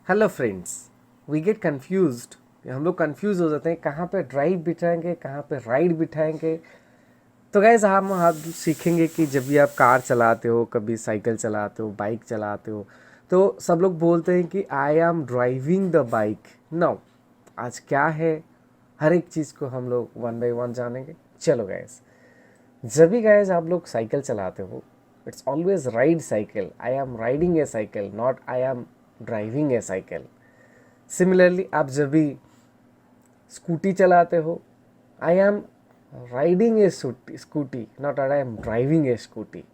Hello friends, we get confused. हम लोग confuse हो जाते हैं कहाँ पे ड्राइव बिठाएंगे, कहाँ पे राइड बिठाएंगे। तो गाइस हम आज सीखेंगे कि जब भी आप कार चलाते हो, कभी साइकिल चलाते हो, बाइक चलाते हो, तो सब लोग बोलते हैं कि I am driving the bike. No, आज क्या है हर एक चीज़ को हम लोग वन बाय वन जानेंगे। चलो गाइस, जब भी गाइस आप लोग साइकिल चलाते हो, it's always ride cycle. I am riding A cycle, not I am driving A cycle. Similarly आप जब भी स्कूटी चलाते हो, आई am riding A scooty, not I am driving A scooty.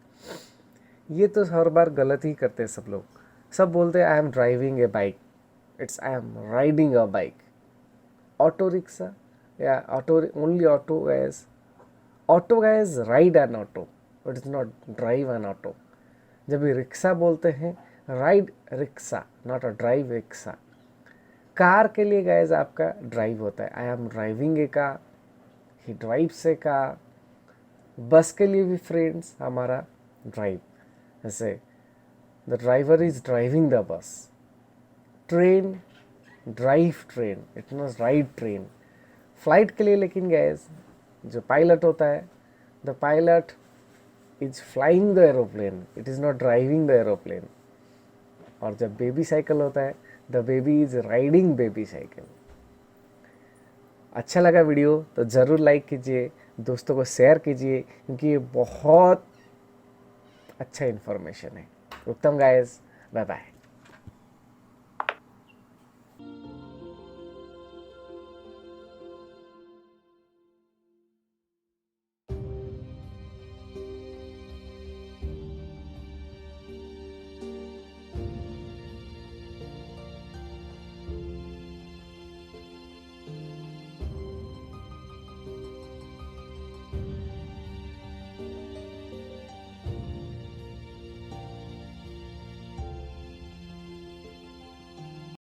ये तो हर बार गलत ही करते हैं सब लोग। सब बोलते हैं I am driving a bike, it's I am riding a bike. Auto rickshaw या auto, only auto guys ride an auto, but it's not drive an auto. जब भी रिक्शा बोलते हैं, ride rickshaw, not a drive rickshaw. Car के लिए guys आपका drive होता है, I am driving a car, he drives a car. Bus के लिए भी फ्रेंड्स हमारा ड्राइव, जैसे the driver is driving the bus. Train, drive train, it not ride train. Flight के लिए लेकिन गाइज जो पायलट होता है, the pilot is flying the aeroplane, it is not driving the aeroplane. और जब बेबी साइकिल होता है, the baby is riding baby cycle. अच्छा लगा वीडियो तो ज़रूर लाइक कीजिए, दोस्तों को शेयर कीजिए, क्योंकि ये बहुत अच्छा इन्फॉर्मेशन है। उत्तम गाइस, बाय बाय।